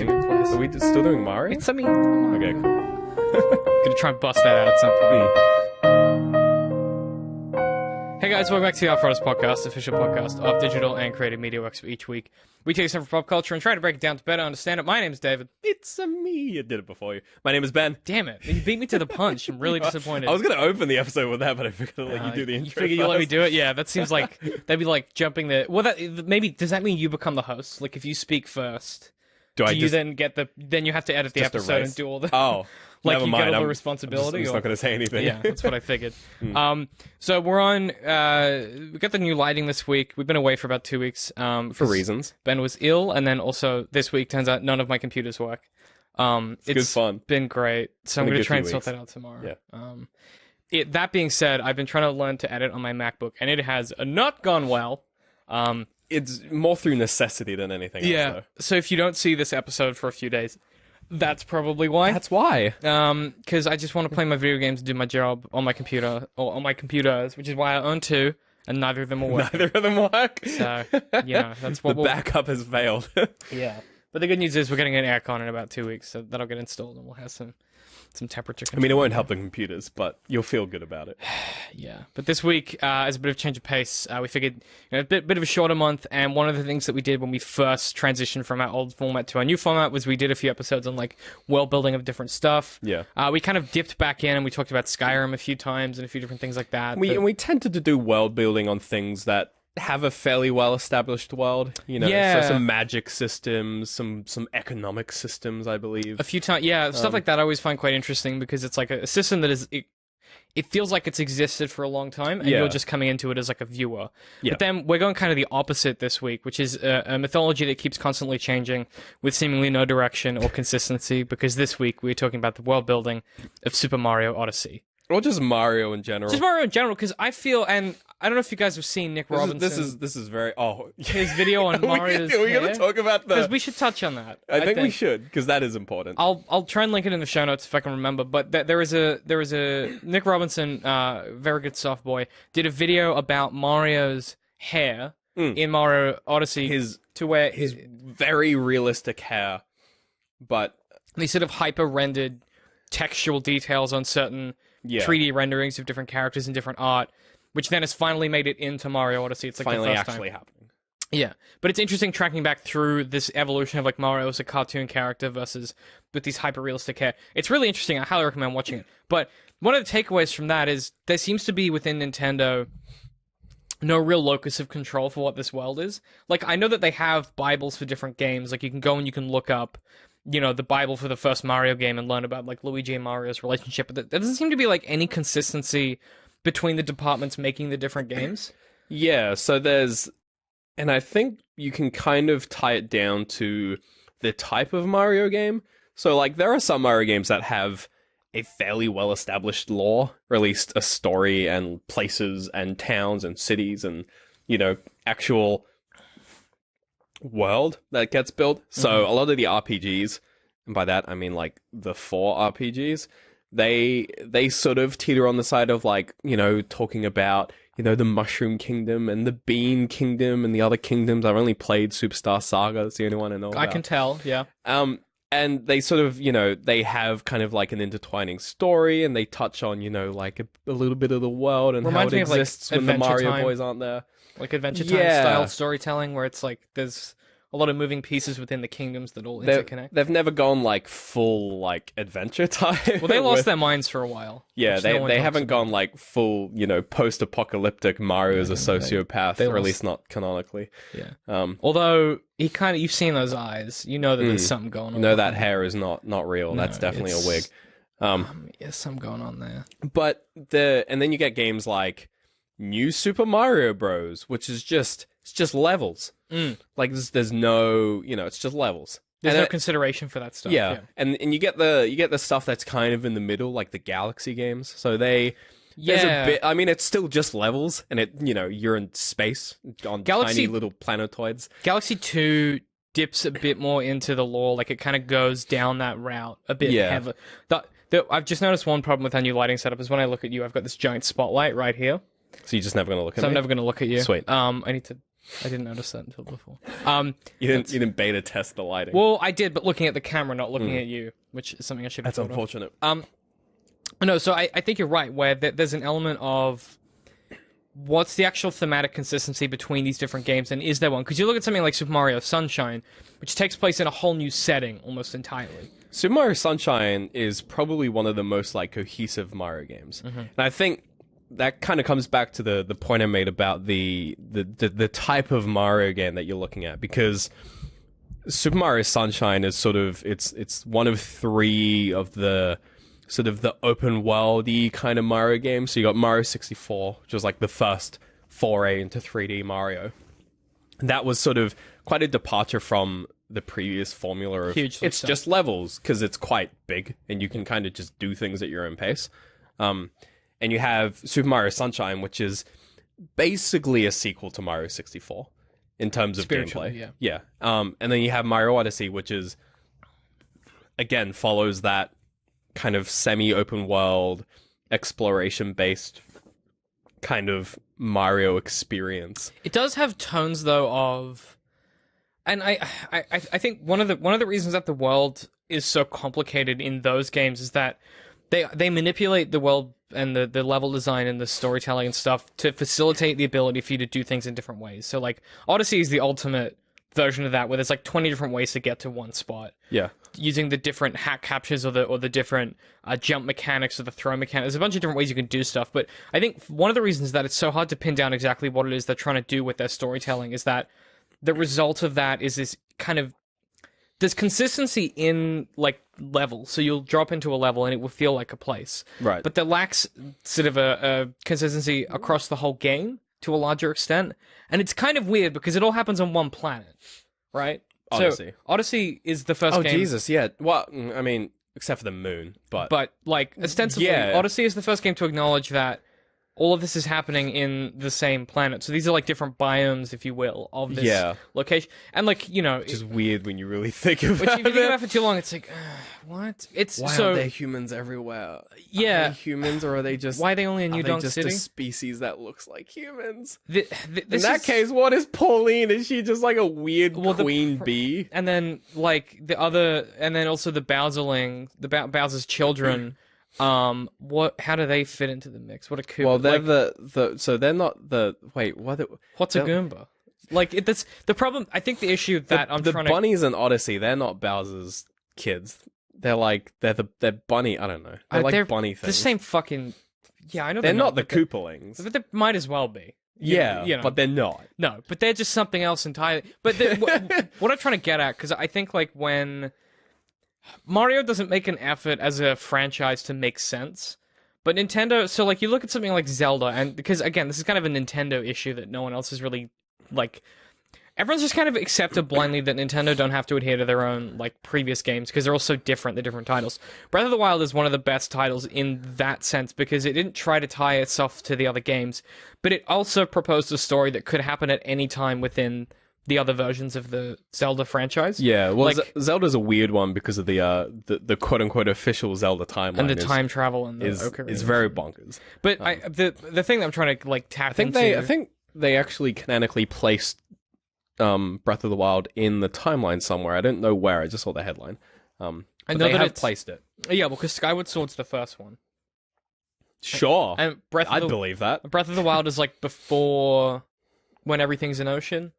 lighting in place. Are we still doing Mario? It's me. Okay, cool. Gonna try and bust that out at some point. Hey guys, welcome back to the Art Frost Podcast, official podcast of digital and creative media works for each week. We take something from pop culture and try to break it down to better understand it. My name's David. It's me. I did it before you. My name is Ben. Damn it, you beat me to the punch. I'm really disappointed. I was going to open the episode with that, but I figured I'd let you do the intro. You figure you let me do it? Yeah, that seems like that'd be like jumping the. Well, maybe does that mean you become the host? Like if you speak first, do you then get the? Then you have to edit the episode and do all the. Oh. Like you mind. get all the responsibility. I'm just not going to say anything. Yeah, that's what I figured. So we're on. We got the new lighting this week. We've been away for about 2 weeks. For reasons. Ben was ill, and then also this week turns out none of my computers work. It's good fun. Been great. So I'm going to try and sort that out tomorrow. Yeah. That being said, I've been trying to learn to edit on my MacBook, and it has not gone well. It's more through necessity than anything else, though. So if you don't see this episode for a few days, that's probably why. That's why. Because I just want to play my video games and do my job on my computer, or on my computers, which is why I own two, and neither of them will work. Neither of them work? So, that's what the backup has failed. Yeah. But the good news is we're getting an aircon in about 2 weeks, so that'll get installed, and we'll have some temperature control. I mean, it won't help the computers, but you'll feel good about it. Yeah. But this week, as a bit of change of pace, we figured a bit of a shorter month, and one of the things that we did when we first transitioned from our old format to our new format was we did a few episodes on, like, world building of different stuff. Yeah. We kind of dipped back in, and we talked about Skyrim a few times and a few different things like that. We tended to do world building on things that have a fairly well-established world, so some magic systems, some economic systems, I believe. A few times, stuff like that I always find quite interesting because it's like a system that is, it feels like it's existed for a long time, and you're just coming into it as like a viewer. Yeah. But then we're going kind of the opposite this week, which is a mythology that keeps constantly changing with seemingly no direction or consistency, because this week we're talking about the world building of Super Mario Odyssey. Or just Mario in general. Just Mario in general, because I feel, and I don't know if you guys have seen Nick Robinson. This is very his video on Mario's. Are we going to talk about that? Because we should touch on that. I think we should, because that is important. I'll try and link it in the show notes if I can remember. But there is a Nick Robinson, very good soft boy, did a video about Mario's hair in Mario Odyssey. His very realistic hair, but these sort of hyper rendered textual details on certain 3D renderings of different characters and different art, which then has finally made it into Mario Odyssey. It's like finally the first actually time. happening. Yeah, but it's interesting tracking back through this evolution of like Mario as a cartoon character versus with these hyper-realistic hair. It's really interesting. I highly recommend watching it. But one of the takeaways from that is there seems to be within Nintendo no real locus of control for what this world is. Like, I know that they have Bibles for different games. Like, you can go and you can look up the Bible for the first Mario game and learn about, like, Luigi and Mario's relationship. But there doesn't seem to be, like, any consistency between the departments making the different games. Yeah, so and I think you can kind of tie it down to the type of Mario game. So, like, there are some Mario games that have a fairly well-established lore, or at least a story and places and towns and cities and, actual world that gets built. So a lot of the RPGs, and by that I mean like the 4 RPGs, they sort of teeter on the side of like, talking about, the Mushroom Kingdom and the Bean Kingdom and the other kingdoms. I've only played Superstar Saga, that's the only one I know about. I can tell, yeah. And they sort of, they have kind of like an intertwining story, and they touch on, like a little bit of the world and how it exists when the Mario boys aren't there. Like Adventure Time style storytelling, where it's like there's a lot of moving pieces within the kingdoms that all interconnect. They've never gone like full like Adventure Time. Well, they lost their minds for a while. Yeah, they haven't gone like full, post-apocalyptic Mario as a sociopath, or at least not canonically. Yeah. Although you've seen those eyes, that there's something going on. That hair is not real. No, that's definitely a wig. There's something going on there. But and then you get games like New Super Mario Bros, which is just levels. Like there's no, it's just levels. There's no consideration for that stuff. Yeah. And you get the stuff that's kind of in the middle, like the Galaxy games. So there's a bit. I mean, it's still just levels, and you're in space on tiny little planetoids. Galaxy 2 dips a bit more into the lore, like it kind of goes down that route a bit heavily. I've just noticed one problem with our new lighting setup is when I look at you, I've got this giant spotlight right here. So you're just never going to look at me? So I'm never going to look at you. Sweet. I need to I didn't notice that until before. You didn't beta test the lighting. Well, I did, but looking at the camera, not looking at you, which is something I should have That's thought unfortunate. of. No, so I think you're right, where there's an element of what's the actual thematic consistency between these different games, and is there one? Because you look at something like Super Mario Sunshine, which takes place in a whole new setting almost entirely. Super Mario Sunshine is probably one of the most like cohesive Mario games, and I think that kind of comes back to the point I made about the type of Mario game that you're looking at, because Super Mario Sunshine is sort of it's one of three of the sort of the open world-y kind of Mario games. So you got Mario 64, which was like the first foray into 3D Mario. And that was sort of quite a departure from the previous formula of it's just levels, because it's quite big and you can kind of just do things at your own pace. And you have Super Mario Sunshine, which is basically a sequel to Mario 64 in terms of gameplay. Yeah. And then you have Mario Odyssey, which is, again, follows that kind of semi-open world, exploration-based kind of Mario experience. It does have tones, though, of... And I think one of the reasons that the world is so complicated in those games is that they manipulate the world and the level design and the storytelling and stuff to facilitate the ability for you to do things in different ways. So, like, Odyssey is the ultimate version of that, where there's like 20 different ways to get to one spot. Yeah. Using the different hack captures or the different jump mechanics or the throw mechanics. There's a bunch of different ways you can do stuff. But I think one of the reasons that it's so hard to pin down exactly what it is they're trying to do with their storytelling is that the result of that is this kind of... There's consistency in, like, levels. So you'll drop into a level and it will feel like a place. Right. But there lacks sort of a consistency across the whole game to a larger extent. And it's kind of weird because it all happens on one planet, right? Odyssey. So Odyssey is the first game... Oh, Jesus, yeah. Well, I mean, except for the moon, but... But, like, ostensibly, Odyssey is the first game to acknowledge that all of this is happening in the same planet. So these are, like, different biomes, if you will, of this location. And, like, you know... Which is weird when you really think about it. If you think about it for too long, it's like, what? Why are there humans everywhere? Yeah. Are they humans, or are they just... Why are they only in New Donk City? Just a species that looks like humans? In that case, what is Pauline? Is she just like a weird queen bee? And then, like, and then also the Bowserling, Bowser's children... How do they fit into the mix? What a Koopa. Well, they're so they're not the... Wait, what's a Goomba? Like, that's the problem. I think the issue that the bunnies in Odyssey, they're not Bowser's kids. They're like, they're bunny, I don't know. They're bunny things. The same fucking... Yeah, I know they're not the Koopalings. But they might as well be. Yeah, you know. But they're not. No, but they're just something else entirely. But what I'm trying to get at, because I think, like, when... Mario doesn't make an effort as a franchise to make sense, but Nintendo... So, like, you look at something like Zelda, and because, again, this is kind of a Nintendo issue that no one else is really, like... Everyone's just kind of accepted blindly that Nintendo don't have to adhere to their own, like, previous games, because they're all so different, they're different titles. Breath of the Wild is one of the best titles in that sense, because it didn't try to tie itself to the other games, but it also proposed a story that could happen at any time within the other versions of the Zelda franchise. Yeah, well, like, Zelda's a weird one because of the quote-unquote official Zelda timeline. And the time travel and the is very bonkers. But the thing that I'm trying to, like, tap into... I think they actually canonically placed Breath of the Wild in the timeline somewhere. I don't know where. I just saw the headline. I know they have placed it. Yeah, well, because Skyward Sword's the first one. Sure. And I'd believe that. Breath of the Wild is, like, before when everything's an ocean.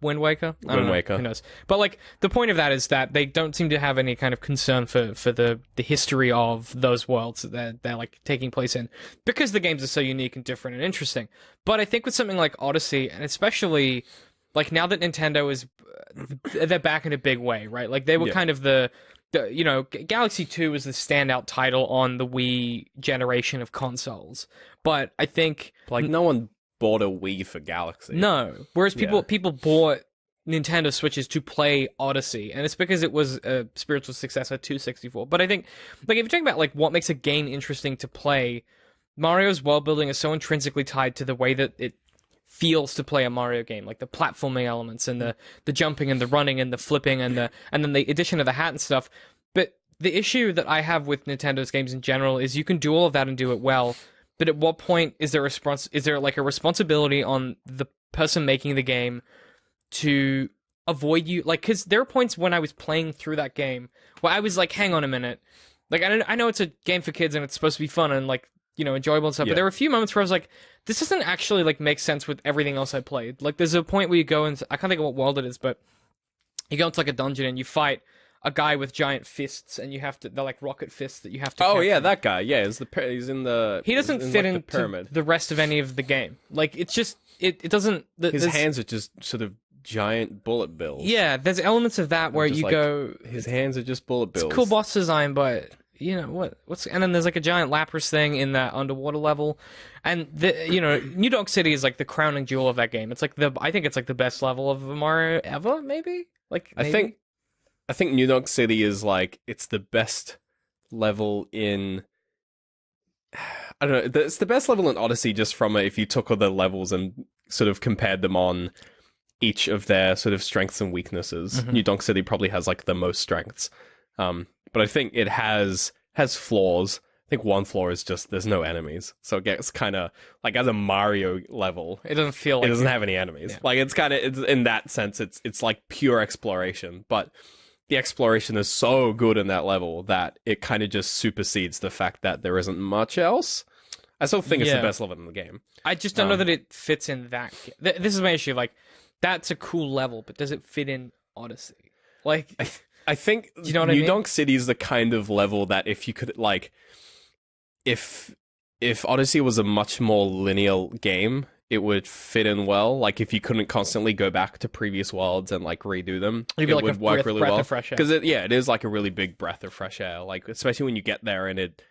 Wind Waker? Wind Waker. Who knows? But, like, the point of that is that they don't seem to have any kind of concern for the history of those worlds that they're, like, taking place in, because the games are so unique and different and interesting. But I think with something like Odyssey, and especially, like, now that Nintendo is... they're back in a big way, right? Like, they were kind of the you know, Galaxy 2 was the standout title on the Wii generation of consoles. But I think... Like, no one bought a Wii for Galaxy. No. Whereas people bought Nintendo Switches to play Odyssey, and it's because it was a spiritual successor to 64. But I think, like, if you're talking about, like, what makes a game interesting to play, Mario's world building is so intrinsically tied to the way that it feels to play a Mario game, like the platforming elements and the jumping and the running and the flipping and then the addition of the hat and stuff. But the issue that I have with Nintendo's games in general is you can do all of that and do it well, but at what point is there like a responsibility on the person making the game to avoid you? Like, because there are points when I was playing through that game where I was like, hang on a minute. Like, I know it's a game for kids and it's supposed to be fun and, like, you know, enjoyable and stuff, but there were a few moments where I was like, this doesn't actually, like, make sense with everything else I played. Like, there's a point where you go into, I can't think of what world it is, but you go into, like, a dungeon and you fight a guy with giant fists, and they're like rocket fists that you have to Oh catch yeah, him. that guy. Yeah, he's in the. He doesn't fit like, into the pyramid. the rest of any of the game. Like, it's just, it doesn't... His hands are just sort of giant bullet bills. Yeah, there's elements of that where you go... His hands are just bullet bills. It's a cool boss design, but... You know what's and then there's like a giant Lapras thing in that underwater level, and New Donk City is like the crowning jewel of that game. It's like I think it's like the best level of Mario ever, maybe. Maybe? I think New Donk City is like it's the best level in. I don't know. It's the best level in Odyssey just from if you took all the levels and sort of compared them on each of their sort of strengths and weaknesses. Mm-hmm. New Donk City probably has like the most strengths. But I think it has flaws. I think one flaw is just there's no enemies, so it gets kind of like as a Mario level, It doesn't feel like it doesn't have any enemies. Yeah. Like it's in that sense, it's like pure exploration. But the exploration is so good in that level that it kind of just supersedes the fact that there isn't much else. I still think it's the best level in the game. I just don't know that it fits in that. This is my issue. Like, that's a cool level, but does it fit in Odyssey? Like. I think do you know what I mean? New Donk City is the kind of level that if you could like, if Odyssey was a much more linear game, it would fit in well. Like if you couldn't constantly go back to previous worlds and like redo them, It'd be it like would a work really breath well. of fresh air. Because it is like a really big breath of fresh air. Like especially when you get there and it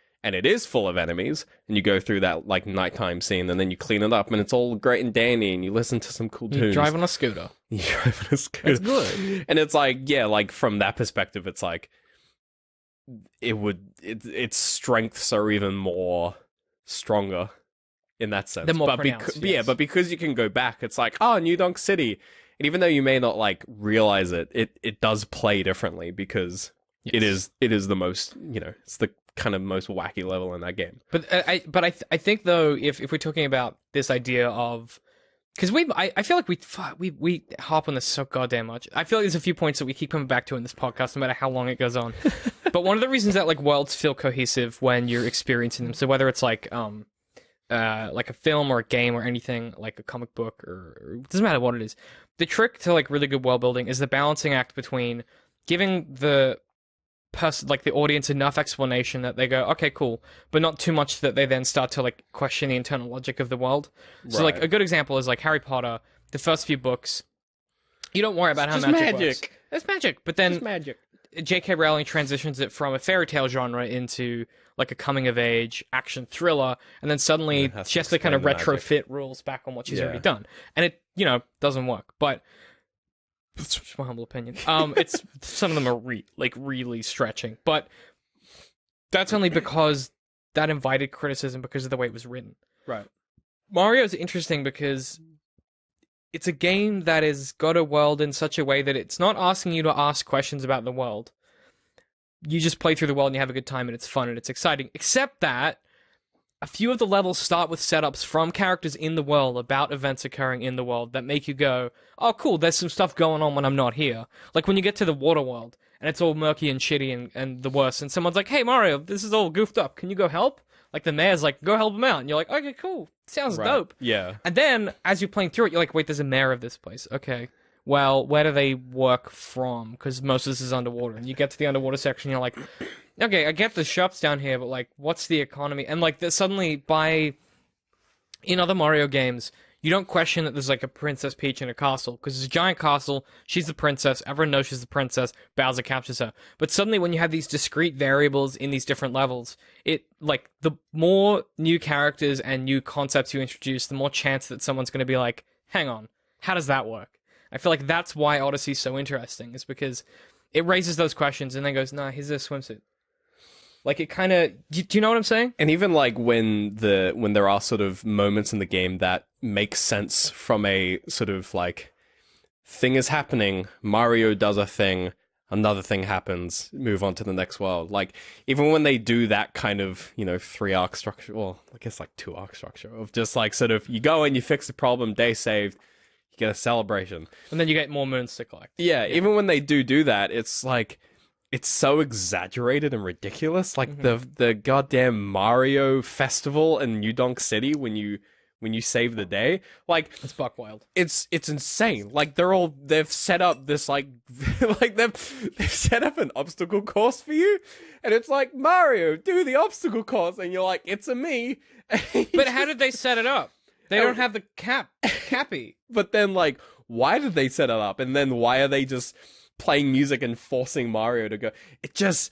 is full of enemies, and you go through that like nighttime scene, and then you clean it up, and it's all great and dandy, and you listen to some cool tunes. You drive on a scooter. You drive on a scooter. That's good. And it's like, yeah, like from that perspective, it's like its strengths are even more stronger in that sense. They're more but pronounced, yeah, yes. but because you can go back, it's like, oh, New Donk City, and even though you may not like realize it, it does play differently because Yes. it is the most, it's the kind of most wacky level in that game. But I think though, if we're talking about this idea of, because I feel like we harp on this so goddamn much. I feel like there's a few points that we keep coming back to in this podcast, no matter how long it goes on. But one of the reasons that like worlds feel cohesive when you're experiencing them, so whether it's like a film or a game or anything like a comic book or it doesn't matter what it is, the trick to like really good world building is the balancing act between giving the person, like the audience, enough explanation that they go, okay, cool, but not too much that they then start to like question the internal logic of the world. So like a good example is like Harry Potter, the first few books, you don't worry about how magic works. It's magic. But then magic. J.K. Rowling transitions it from a fairy tale genre into like a coming of age action thriller, and then suddenly she has to kind of retrofit rules back on what she's already done, and it doesn't work. But it's just my humble opinion. It's some of them are really stretching, but that's only because that invited criticism because of the way it was written. Right. Mario's interesting because it's a game that has got a world in such a way that it's not asking you to ask questions about the world. You just play through the world and you have a good time and it's fun and it's exciting. Except that a few of the levels start with setups from characters in the world about events occurring in the world that make you go, oh cool, there's some stuff going on when I'm not here. Like when you get to the water world and it's all murky and shitty and the worst, and someone's like, hey Mario, this is all goofed up, can you go help? Like the mayor's like, go help him out, and you're like, okay, cool, sounds dope. Yeah. And then as you're playing through it, you're like, wait, there's a mayor of this place. Okay, well, where do they work from? Because most of this is underwater. And you get to the underwater section, you're like, okay, I get the shops down here, but like, what's the economy? And like, suddenly, in other Mario games, you don't question that there's like a Princess Peach in a castle, because it's a giant castle, she's the princess, everyone knows she's the princess, Bowser captures her. But suddenly when you have these discrete variables in these different levels, it, like, the more new characters and new concepts you introduce, the more chance that someone's going to be like, hang on, how does that work? I feel like that's why Odyssey's so interesting, is because it raises those questions and then goes, nah, here's a swimsuit. Like, it kind of... Do you know what I'm saying? And even, like, when there are sort of moments in the game that make sense from a sort of, like, thing is happening, Mario does a thing, another thing happens, move on to the next world. Like, even when they do that kind of, 3-arc structure, well, I guess like 2-arc structure of just like sort of, you go in, you fix the problem, day saved, you get a celebration. And then you get more moons to collect. Yeah, even when they do that, it's like, it's so exaggerated and ridiculous. Like the goddamn Mario festival in New Donk City when you save the day, like it's buck wild. It's insane. Like they've set up this like like they've set up an obstacle course for you, and it's like, Mario, do the obstacle course, and you're like, it's a me. But how did they set it up? They don't have the cappy. But then, like, why did they set it up? And then why are they just playing music and forcing Mario to go? It's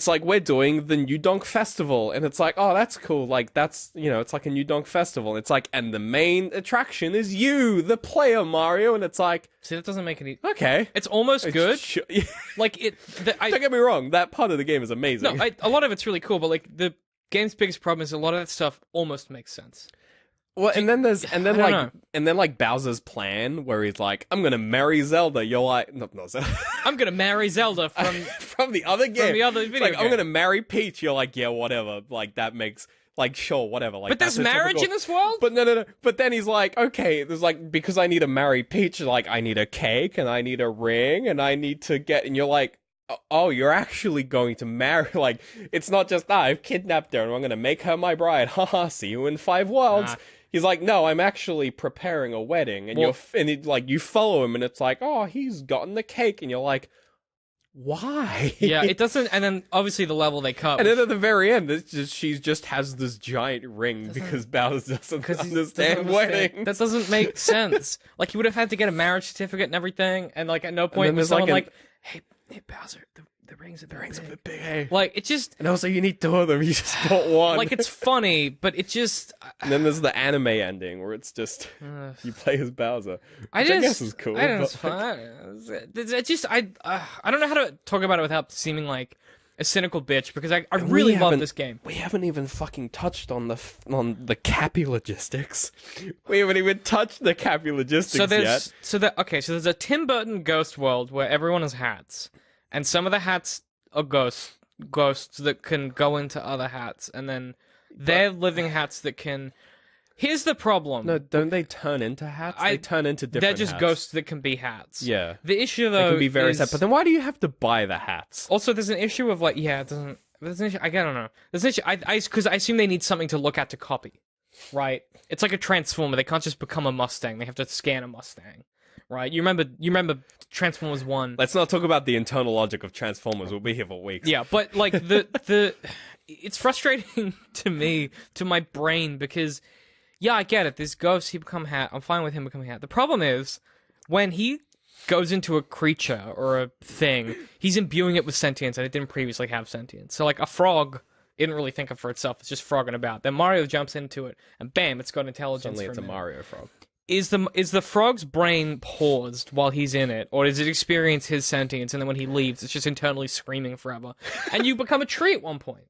like we're doing the New Donk Festival, and it's like, oh, that's cool. Like, that's, it's like a New Donk Festival. It's like, and the main attraction is you, the player, Mario, and it's like, see, that doesn't make any. Okay, it's almost good. Like don't get me wrong, that part of the game is amazing. No, a lot of it's really cool, but like the game's biggest problem is a lot of that stuff almost makes sense. Well, and then Bowser's plan where he's like, I'm gonna marry Zelda. You're like, no, Zelda. I'm gonna marry Zelda from the other game. From the other video game. I'm gonna marry Peach. You're like, yeah, whatever. Like, that makes, like, sure, whatever. Like, but there's marriage in this world? But no. But then he's like, okay, there's like, because I need to marry Peach, like, I need a cake, and I need a ring, and I need to get, and you're like, oh, you're actually going to marry, like, it's not just, I've kidnapped her, and I'm gonna make her my bride. Haha, see you in 5 worlds. Nah. He's like, no, I'm actually preparing a wedding, and you follow him, and it's like, oh, he's gotten the cake, and you're like, why? Yeah, it doesn't. And then obviously the level they cut, and then at the very end, she just has this giant ring because Bowser doesn't understand wedding. That doesn't make sense. Like, he would have had to get a marriage certificate and everything, and like at no point was someone like, hey Bowser, the ring's a bit big. Hey. Like, it just... And also, you need 2 of them, you just got one. Like, it's funny, but it just... And then there's the anime ending, where it's just... you play as Bowser. I guess is cool. I think it's fun. I don't know how to talk about it without seeming like a cynical bitch, because I really love this game. We haven't even fucking touched on the Cappy logistics. We haven't even touched the Cappy logistics yet. So there's a Tim Burton ghost world where everyone has hats. And some of the hats are ghosts that can go into other hats, and then they're living hats that can... Here's the problem. No, don't they turn into hats? They turn into different hats. They're just ghosts that can be hats. Yeah. The issue, though, they can be very set, but then why do you have to buy the hats? Also, there's an issue of, like, it doesn't... There's an issue... I don't know. There's an issue... Because I assume they need something to look at to copy, right? It's like a Transformer. They can't just become a Mustang. They have to scan a Mustang. Right, you remember Transformers 1. Let's not talk about the internal logic of Transformers. We'll be here for weeks. Yeah, but like it's frustrating to me, to my brain, because I get it. This ghost, he become hat. I'm fine with him becoming hat. The problem is when he goes into a creature or a thing, he's imbuing it with sentience, and it didn't previously have sentience. So like a frog, it didn't really think of for itself. It's just frogging about. Then Mario jumps into it, and bam, it's got intelligence. Suddenly, it's a Mario frog. Is the frog's brain paused while he's in it, or does it experience his sentience, and then when he leaves, it's just internally screaming forever? And you become a tree at one point.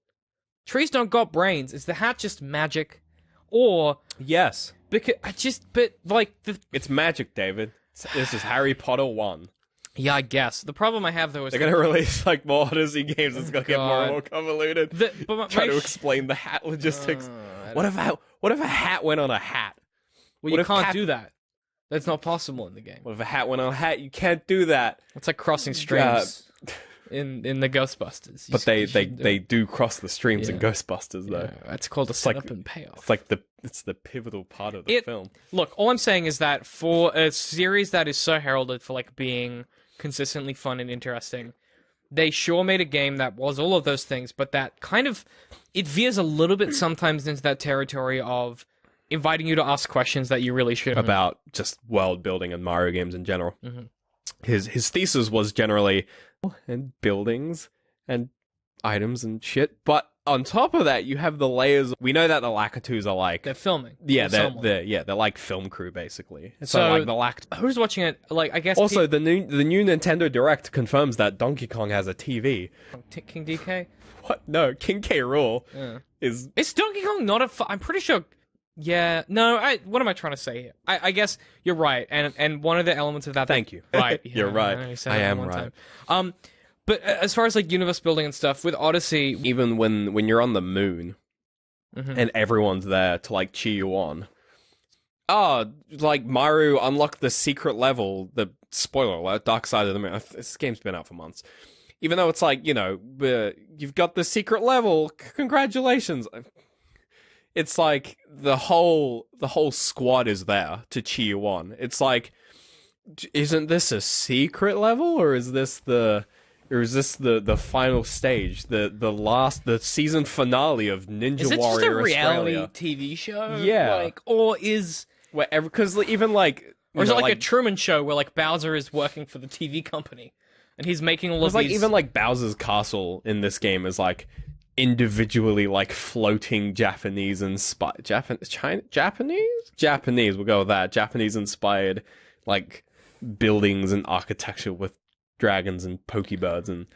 Trees don't got brains. Is the hat just magic, or yes? Because it's magic, David. This is Harry Potter 1. Yeah, I guess. The problem I have, though, is... They're going to release, like, more Odyssey games. It's going to get more and more convoluted. Try to explain the hat logistics. What if a hat went on a hat? Well, you can't do that. That's not possible in the game. What if a hat went on a hat? You can't do that. It's like crossing streams in the Ghostbusters. But they do cross the streams in Ghostbusters, though. Yeah, it's called a setup and payoff. It's like it's the pivotal part of the film. Look, all I'm saying is that for a series that is so heralded for like being consistently fun and interesting, they sure made a game that was all of those things, but that kind of... It veers a little bit sometimes into that territory of inviting you to ask questions that you really shouldn't. About just world building and Mario games in general. Mm-hmm. His thesis was generally and buildings and items and shit, but on top of that, you have the layers. We know that the Lakitus are like... They're filming. Yeah, they're like film crew, basically. So like the who's watching it? Like, I guess... Also, the new Nintendo Direct confirms that Donkey Kong has a TV. King DK? What? No, King K. Rool is... Is Donkey Kong not I'm pretty sure Yeah, no, what am I trying to say here? I guess you're right, and one of the elements of that. Thank you. Right, yeah, You're right. I know you said I that am one right. time. But as far as like universe building and stuff with Odyssey, Even when you're on the moon mhm. and everyone's there to like cheer you on. Oh, like Mario unlocked the secret level, the spoiler alert, Dark Side of the Moon. This game's been out for months. Even though it's like, you've got the secret level, congratulations. It's like the whole squad is there to cheer you on. It's like, isn't this a secret level, or is this the final stage, the season finale of Ninja Is it just a Warrior reality Australia? TV show? Yeah. Like, or is Wherever, because even like, or is it like a Truman Show where like Bowser is working for the TV company and he's making all of like these? even like Bowser's castle in this game is like individually like floating Japanese inspired Japanese, we'll go with that, Japanese inspired like buildings and architecture with dragons and pokebirds, and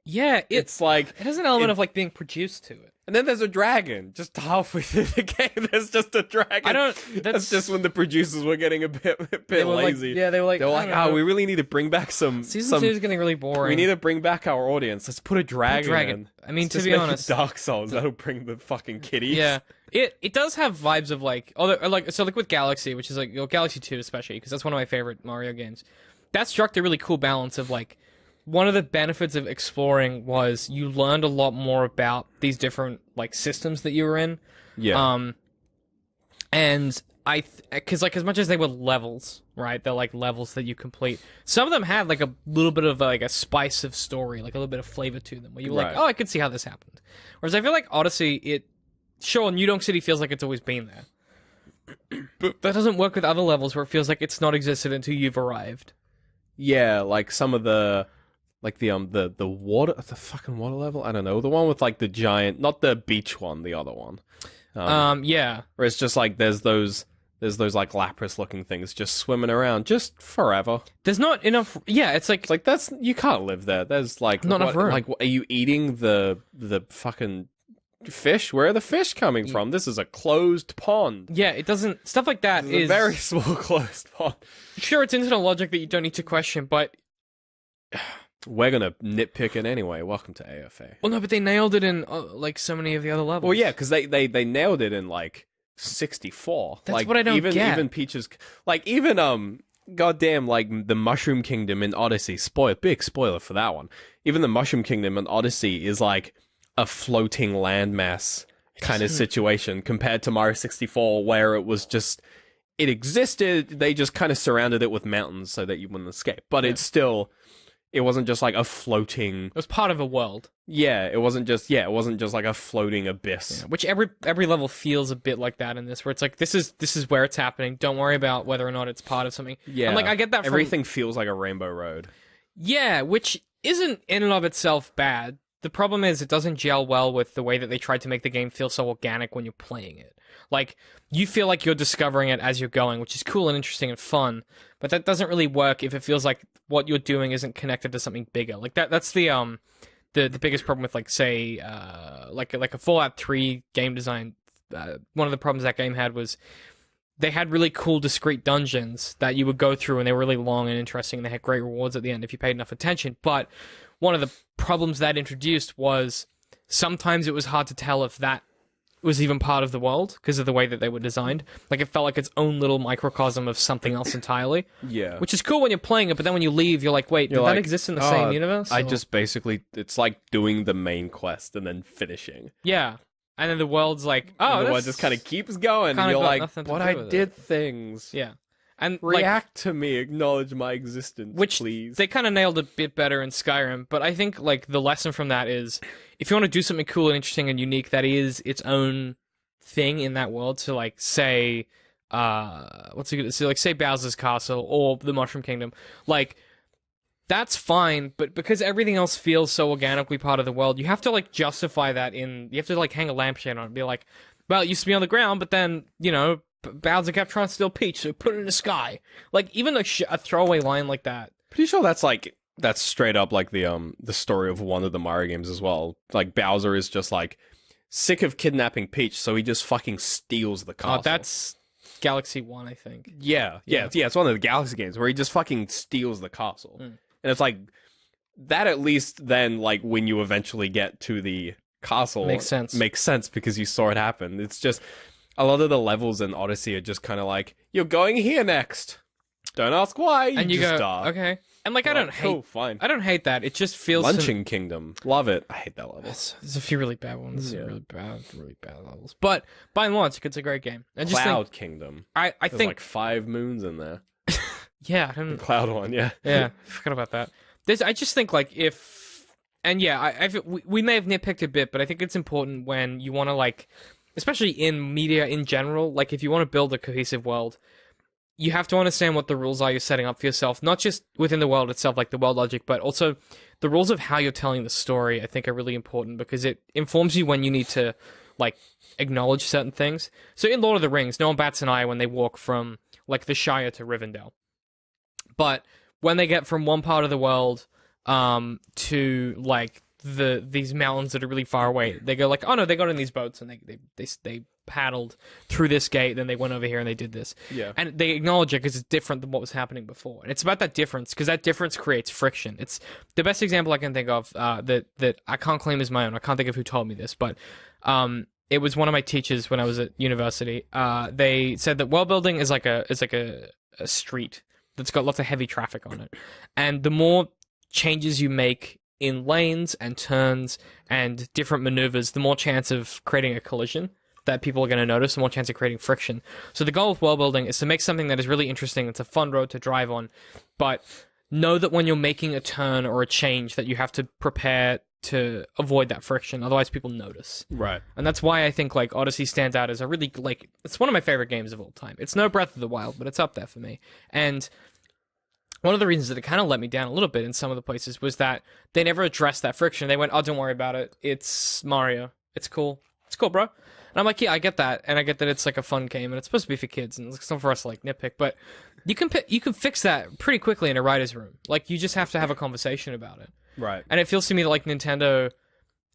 Yeah, it's like it has an element of like being produced to it. and then there's a dragon just halfway through the game. There's just a dragon. I don't. That's just when the producers were getting a bit they were lazy. Like, they were like, oh, we really need to bring back some. Season 2 is getting really boring. We need to bring back our audience. Let's put a dragon. In. I mean, Let's to be make it honest, Dark Souls. That'll bring the fucking kitties. yeah, it does have vibes of like, like with Galaxy, which is like Galaxy 2 especially, because that's one of my favorite Mario games. That struck a really cool balance of like. One of the benefits of exploring was you learned a lot more about these different like systems that you were in. Yeah. And because like as much as they were levels, right? They're like levels that you complete. Some of them had like a little bit of like a spice of story, like a little bit of flavor to them, where you were like, oh, I could see how this happened. Whereas I feel like Odyssey, sure, New Donk City feels like it's always been there, but that doesn't work with other levels where it feels like it's not existed until you've arrived. Yeah, like some of the. Like the water, the fucking water level. I don't know, the one with like the giant, not the beach one, the other one. Yeah. Where it's just like there's those like Lapras looking things just swimming around just forever. There's not enough. Yeah, it's like that's you can't live there. There's like not enough room. Like, are you eating the fucking fish? Where are the fish coming from? This is a closed pond. Yeah, it doesn't. Stuff like that is a very small closed pond. Sure, it's internal logic that you don't need to question, but. We're gonna nitpick it anyway. Welcome to AFA. Well, no, but they nailed it in like so many of the other levels. Well, yeah, because they nailed it in like 64. That's like, what I don't get. Even Peach's, like even goddamn, like the Mushroom Kingdom in Odyssey. Big spoiler for that one. Even the Mushroom Kingdom in Odyssey is like a floating landmass kind of situation compared to Mario 64, where it was just it existed. They just kind of surrounded it with mountains so that you wouldn't escape. But it's still. It wasn't just like a floating. It was part of a world. Yeah, it wasn't just like a floating abyss. Yeah, which every level feels a bit like that in this, where it's like this is where it's happening. Don't worry about whether or not it's part of something. Yeah, and like I get that. Everything feels like a Rainbow Road. Yeah, which isn't in and of itself bad. The problem is it doesn't gel well with the way that they tried to make the game feel so organic when you're playing it. Like, you feel like you're discovering it as you're going, which is cool and interesting and fun, but that doesn't really work if it feels like what you're doing isn't connected to something bigger. Like that's the biggest problem with like say like a Fallout 3 game design. One of the problems that game had was they had really cool discrete dungeons that you would go through, and they were really long and interesting, and they had great rewards at the end if you paid enough attention. But one of the problems that introduced was sometimes it was hard to tell if that was even part of the world because of the way that they were designed. Like, it felt like its own little microcosm of something else entirely. Yeah. Which is cool when you're playing it, but then when you leave, you're like, wait, did that exist in the same universe? I just basically, it's like doing the main quest and then finishing. Yeah. And then the world's like, oh, and the world just kind of keeps going, and you're like, but I did things. Yeah. And react to me, acknowledge my existence, which please. They kind of nailed a bit better in Skyrim, but I think like the lesson from that is if you want to do something cool and interesting and unique that is its own thing in that world, so like say say Bowser's Castle or the Mushroom Kingdom, like that's fine, but because everything else feels so organically part of the world, you have to like justify that you have to like hang a lampshade on it and be like, well, it used to be on the ground, but then, you know, Bowser kept trying to steal Peach, so put it in the sky. Like, even a throwaway line like that. Pretty sure that's straight up like the story of one of the Mario games as well. Like, Bowser is just like sick of kidnapping Peach, so he just fucking steals the castle. Oh, that's Galaxy 1, I think. Yeah. It's one of the Galaxy games where he just fucking steals the castle. And it's like, that at least then, like, when you eventually get to the castle... Makes sense because you saw it happen. It's just, a lot of the levels in Odyssey are just kind of like, you're going here next. Don't ask why, and you just go, start. okay. And, like, I don't hate that. It just feels... Lunching Kingdom. Love it. I hate that level. There's a few really bad ones. Yeah. Really bad levels. But, by and large, it's a great game. I just Cloud think, Kingdom. I There's think... like 5 moons in there. Yeah, I don't... The Cloud one, yeah. Yeah, I forgot about that. I just think, like, if... And, yeah, we may have nitpicked a bit, but I think it's important when you want to, like... Especially in media in general, like, if you want to build a cohesive world... You have to understand what the rules are you're setting up for yourself, not just within the world itself, like the world logic, but also the rules of how you're telling the story, I think, are really important because it informs you when you need to, like, acknowledge certain things. So in Lord of the Rings, no one bats an eye when they walk from, like, the Shire to Rivendell. But when they get from one part of the world to, like, these mountains that are really far away, they go like, oh no, they got in these boats and they paddled through this gate, then they went over here and they did this. Yeah. And they acknowledge it because it's different than what was happening before. And it's about that difference, because that difference creates friction. It's the best example I can think of that I can't claim as my own. I can't think of who told me this, but it was one of my teachers when I was at university. They said that world building is like a street that's got lots of heavy traffic on it. And the more changes you make in lanes and turns and different maneuvers, the more chance of creating a collision that people are going to notice, the more chance of creating friction. So the goal of world building is to make something that is really interesting. It's a fun road to drive on, but know that when you're making a turn or a change that you have to prepare to avoid that friction. Otherwise people notice. Right. And that's why I think like Odyssey stands out as a really, like, it's one of my favorite games of all time. It's no Breath of the Wild, but it's up there for me. And one of the reasons that it kind of let me down a little bit in some of the places was that they never addressed that friction. They went, oh, don't worry about it. It's Mario. It's cool. It's cool, bro. And I'm like, yeah, I get that. And I get that it's like a fun game and it's supposed to be for kids and it's not for us to like nitpick. But you can fix that pretty quickly in a writer's room. Like, you just have to have a conversation about it. Right. And it feels to me that like Nintendo,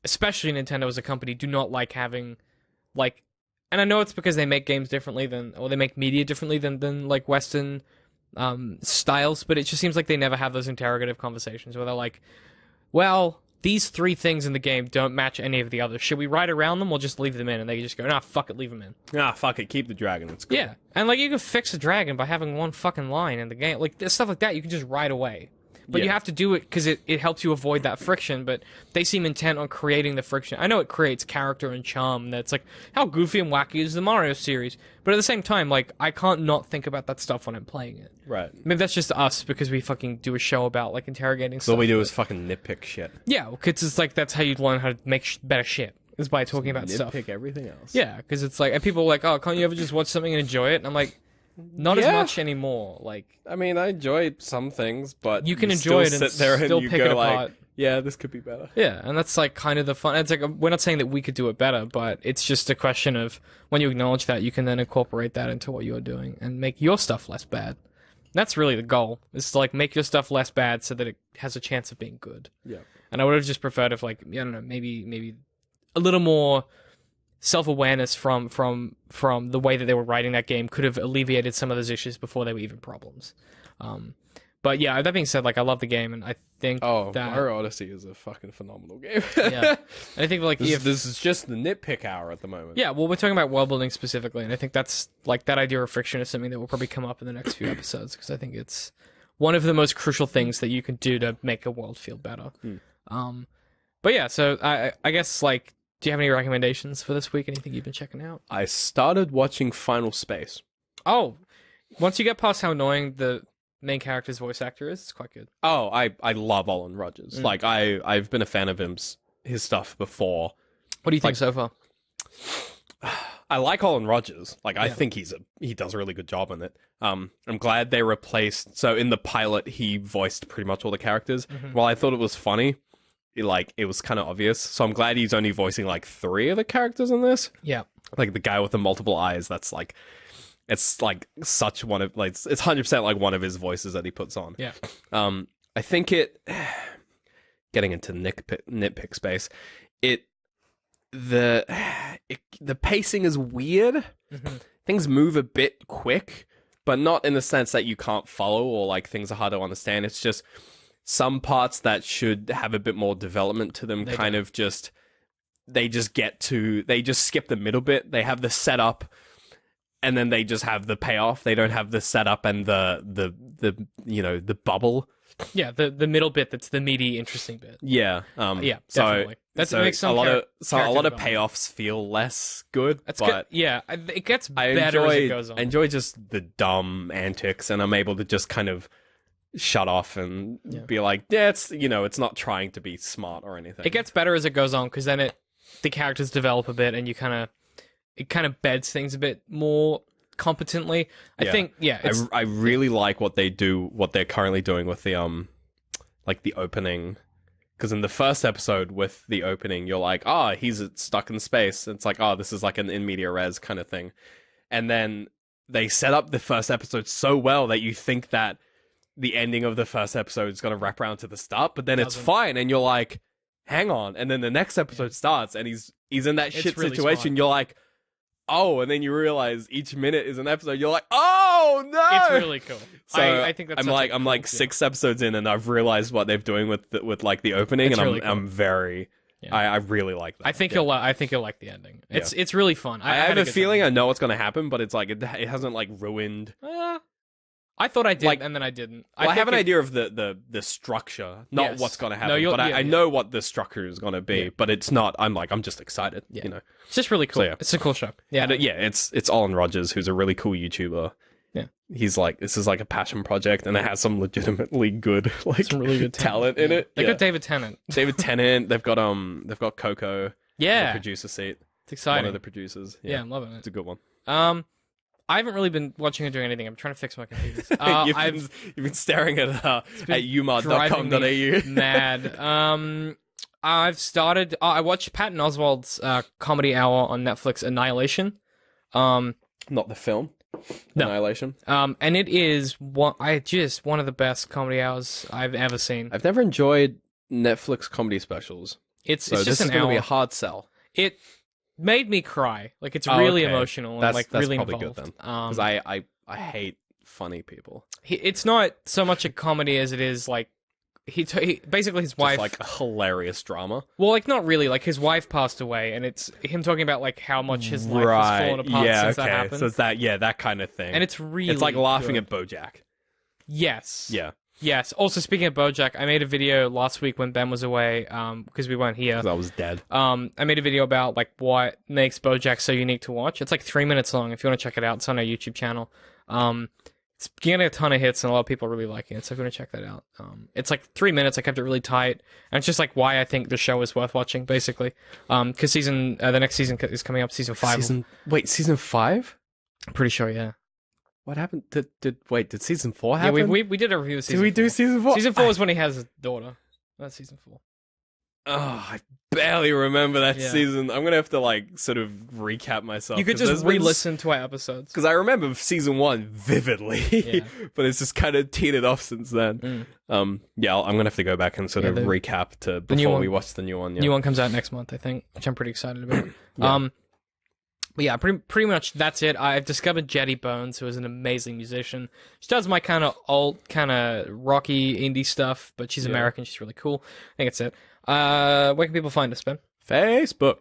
especially Nintendo as a company, do not like having like, and I know it's because they make games differently or they make media differently than like Western styles, but it just seems like they never have those interrogative conversations where they're like, well, these 3 things in the game don't match any of the others. Should we write around them or just leave them in? And they just go, nah, fuck it, leave them in. Ah, fuck it, keep the dragon. It's cool. Yeah, and like you can fix a dragon by having one fucking line in the game. Like stuff like that, you can just write away. But you have to do it because it helps you avoid that friction, but they seem intent on creating the friction. I know it creates character and charm. That's like, how goofy and wacky is the Mario series? But at the same time, like, I can't not think about that stuff when I'm playing it. Right. Maybe that's just us because we fucking do a show about, like, interrogating stuff. All we do is fucking nitpick shit. Yeah, because it's like, that's how you learn how to make better shit, is by talking about stuff. Nitpick everything else. Yeah, because it's like, and people are like, oh, can't you ever just watch something and enjoy it? And I'm like, not as much anymore. Like, I mean, I enjoy some things, but you can enjoy it and still pick it apart. Like, yeah, this could be better. Yeah, and that's like kind of the fun. It's like we're not saying that we could do it better, but it's just a question of when you acknowledge that, you can then incorporate that into what you're doing and make your stuff less bad. That's really the goal. Is to like make your stuff less bad so that it has a chance of being good. Yeah. And I would have just preferred if like, I don't know, maybe a little more self-awareness from the way that they were writing that game could have alleviated some of those issues before they were even problems. But yeah, that being said, like, I love the game, and I think that Mario Odyssey is a fucking phenomenal game. Yeah, and I think like this is just the nitpick hour at the moment. Yeah, well, we're talking about world building specifically, and I think that's like that idea of friction is something that will probably come up in the next few episodes because I think it's one of the most crucial things that you can do to make a world feel better. But yeah, so I guess like, do you have any recommendations for this week? Anything you've been checking out? I started watching Final Space. Oh, once you get past how annoying the main character's voice actor is, it's quite good. Oh, I love Olin Rogers. Like, I've been a fan of his stuff before. What do you think so far? I like Olin Rogers. Like, I think he does a really good job in it. I'm glad they replaced... So, in the pilot, he voiced pretty much all the characters. While I thought it was funny, it was kind of obvious. So, I'm glad he's only voicing, like, 3 of the characters in this. Yeah. Like, the guy with the multiple eyes, that's, like... It's, like, such one of... Like, it's 100%, like, one of his voices that he puts on. Yeah. I think getting into nitpick space, the the pacing is weird. Hmm. Things move a bit quick, but not in the sense that you can't follow or like things are hard to understand. It's just some parts that should have a bit more development to them they just skip the middle bit. They have the setup and then they just have the payoff. They don't have the setup and the bubble. Yeah, the middle bit that's the meaty, interesting bit. Yeah. Yeah, definitely. That makes some a lot of development. payoffs feel less good. That's but good. Yeah, it gets better as it goes on. I enjoy just the dumb antics, and I'm able to just kind of shut off and be like, yeah, it's not trying to be smart or anything. It gets better as it goes on because then the characters develop a bit, and it kind of beds things a bit more competently. I think, I really like what they're currently doing with the like the opening. Because in the first episode with the opening, you're like, he's stuck in space. It's like, this is like an in media res kind of thing. And then they set up the first episode so well that you think that the ending of the first episode is going to wrap around to the start, but then it's fine. And you're like, hang on. And then the next episode starts and he's in that shit really situation. smart. You're like, and then you realize each minute is an episode. You're like, oh no! It's really cool. So I think that's I'm like 6 episodes in, and I've realized what they're doing with like the opening, It's and really cool. I'm very, I really like that. I think you'll like the ending. It's really fun. I have a feeling I know what's going to happen, but it's like it hasn't like ruined. I thought I did, Like- and then I didn't. I have an idea of the structure, not Yes. what's going to No, happen, you'll- but yeah, I yeah. know what the structure is going to be. Yeah. But it's not. I'm just excited. Yeah. You know. It's just really cool. So, yeah. It's a cool show. Yeah, And it's Olin Rogers, who's a really cool YouTuber. Yeah. He's like, this is like a passion project, and it has some legitimately good like some really good talent in it. They Yeah. got David Tennant. David Tennant. They've got Coco. In the Yeah, producer seat. it's exciting. One of the producers. Yeah, I'm loving It's it. a good one. I haven't really been watching or doing anything. I'm trying to fix my computers. You've been staring at driving umar.com.au. me mad. I've started. I watched Patton Oswalt's comedy hour on Netflix, Annihilation. Not the film. No. Annihilation. And it is one of the best comedy hours I've ever seen. I've never enjoyed Netflix comedy specials, It's so just this is an going to hour. be a hard sell. It made me cry. Like it's Oh, really okay. emotional and That's like that's really probably involved. good then, because I hate funny people. It's not so much a comedy as it is like he basically his wife. Just like a hilarious drama. Well, like not really. Like his wife passed away, and it's him talking about like how much his life has fallen apart since that happened. So it's that kind of thing. And it's really it's like laughing good. at BoJack. Yes. Yeah, Yes. Also, speaking of BoJack, I made a video last week when Ben was away, because we weren't here. because I was dead. I made a video about like what makes BoJack so unique to watch. It's like 3 minutes long. If you want to check it out, it's on our YouTube channel. It's getting a ton of hits and a lot of people are really liking it. So if you want to check that out, it's like 3 minutes. I kept it really tight, and it's just like why I think the show is worth watching, basically. Because the next season is coming up, season 5. Season 5? I'm pretty sure, yeah. What happened? Did season 4 happen? Yeah, we did a review of season. Did we 4. do season 4? Season 4 is when he has a daughter. That's season 4. Oh, I barely remember that Yeah. season. I'm gonna have to like sort of recap myself. You could just re-listen to our episodes. because I remember season 1 vividly, Yeah. but it's just kind of teetered off since then. I'm gonna have to go back and sort of recap to new before one- we watch the new one. Yeah. New one comes out next month, I think, which I'm pretty excited about. Yeah. But yeah, pretty much that's it. I've discovered Jetty Bones, who is an amazing musician. She does my kind of alt, kind of rocky indie stuff, but she's Yeah. American. She's really cool. I think that's it. Where can people find us, Ben? Facebook,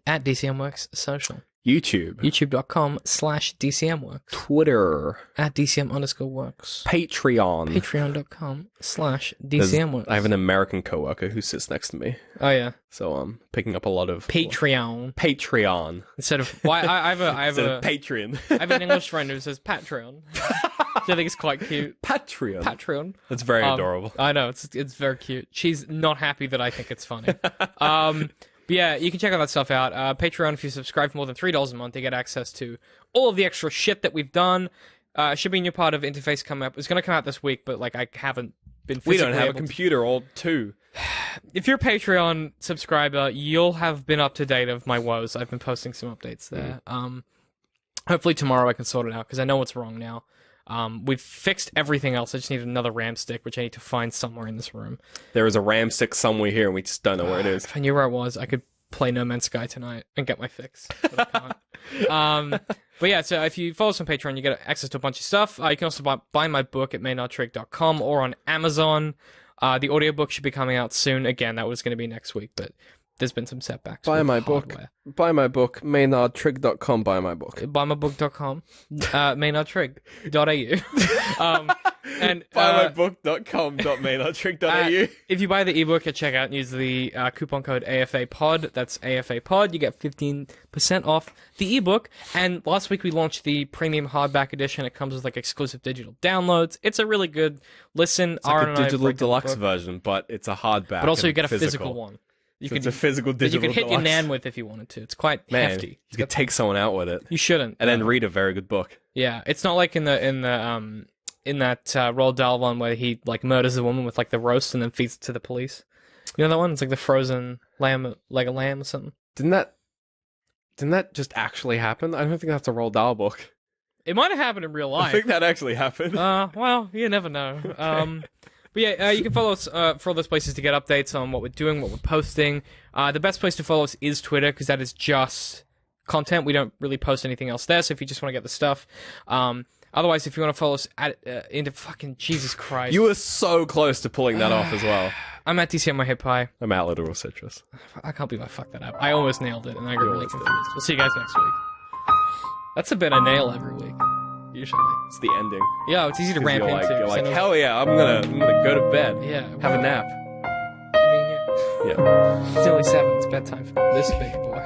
At DCMWorks Social. YouTube, YouTube.com/DCMWorks. Twitter, At DCM_works. Patreon. Patreon.com/DCMWorks. I have an American coworker who sits next to me, Oh yeah. so I'm picking up a lot of Patreon. Patreon Instead of I have instead a of Patreon. I have an English friend who says Patreon. Which I think is quite cute. Patreon. Patreon. That's very adorable. I know, it's very cute. She's not happy that I think it's funny. But yeah, you can check all that stuff out. Patreon, if you subscribe for more than $3 a month, you get access to all of the extra shit that we've done. Should be a new part of Interface coming up. It's going to come out this week, but like I haven't been We physically don't have a able to- computer or two. If you're a Patreon subscriber, you'll have been up to date of my woes. I've been posting some updates there. Hopefully tomorrow I can sort it out, because I know what's wrong now. We've fixed everything else. I just need another RAM stick, which I need to find somewhere in this room. There is a RAM stick somewhere here, and we just don't know where it is. If I knew where it was, I could play No Man's Sky tonight and get my fix. But I can't. But yeah, so if you follow us on Patreon, you get access to a bunch of stuff. You can also buy my book at maynardtrig.com or on Amazon. The audiobook should be coming out soon. Again, that was going to be next week, but there's been some setbacks. Buy with my hardware. book. Buy my book. maynardtrig.com. Buy my book. Buymybook.com. maynardtrig.au. And buymybook.com.maynardtrig.au. if you buy the ebook at checkout and use the coupon code AFAPOD, that's AFAPOD, you get 15% off the ebook. And last week we launched the premium hardback edition. It comes with like exclusive digital downloads. It's a really good listen. It's like a digital deluxe version, but it's a hardback. But also you get a physical one. It's a physical digital you could hit deluxe. your nan with if you wanted to. It's quite hefty. You could take someone out with it. You shouldn't. And then read a very good book. Yeah, it's not like in that Roald Dahl one where he like murders a woman with like the roast and then feeds it to the police. You know that one? It's like the frozen lamb, like a lamb or something. Didn't that just actually happen? I don't think that's a Roald Dahl book. It might have happened in real life. I think that actually happened. Well, you never know. Okay. But yeah, you can follow us for all those places to get updates on what we're doing, what we're posting. The best place to follow us is Twitter, because that is just content. We don't really post anything else there, so if you just want to get the stuff. Otherwise, if you want to follow us into fucking Jesus Christ. You were so close to pulling that off as well. I'm at DC on my hip pie. I'm at Literal Citrus. I can't believe I fucked that up. I almost nailed it, and I got really confused. We'll see you guys next week. That's a bit I nail every week. Usually. It's the ending. Yeah, it's easy to ramp You're into. like, hell yeah, I'm gonna go to bed. Yeah. Have a nap. I mean, yeah. Yeah. It's nearly 7. It's bedtime for this big boy.